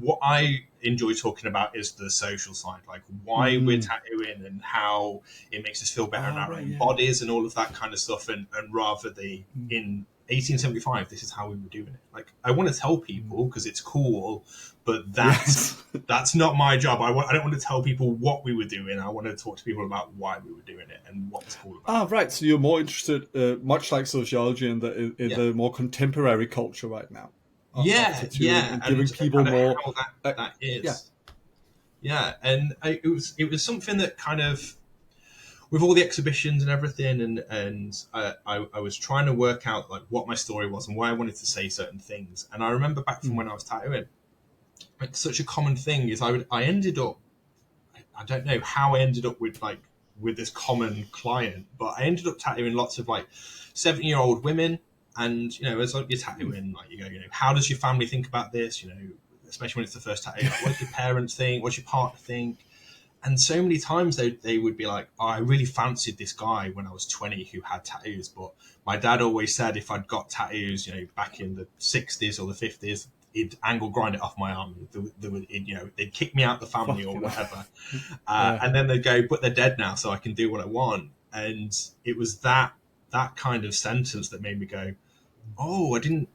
what I enjoy talking about is the social side, like why we're tattooing and how it makes us feel better in our own bodies and all of that kind of stuff. And rather in 1875, this is how we were doing it. Like, I want to tell people because it's cool, but that's not my job. I don't want to tell people what we were doing. I want to talk to people about why we were doing it and what was cool about it. Right. So you're more interested, much like sociology, in the more contemporary culture right now. And giving people more. That is. And it was something that kind of, with all the exhibitions and everything, and I was trying to work out like what my story was and why I wanted to say certain things. And I remember back from when I was tattooing, like, such a common thing is I ended up, I don't know how I ended up with this common client, but I ended up tattooing lots of like 70-year-old women. And, you know, as you're tattooing, like, you go, you know, how does your family think about this? You know, especially when it's the first tattoo, like, what do your parents think? What's your partner think? And so many times they would be like, oh, I really fancied this guy when I was 20 who had tattoos. But my dad always said if I'd got tattoos, you know, back in the 60s or the 50s, he'd angle grind it off my arm. They'd kick me out the family or whatever. And then they'd go, but they're dead now, so I can do what I want. And it was that kind of sentence that made me go, oh, I didn't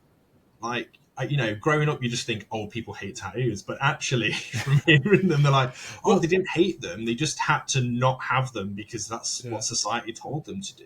like, you know, growing up, you just think, oh, people hate tattoos. But actually, from hearing them, they're like, oh, they didn't hate them. They just had to not have them because that's what society told them to do.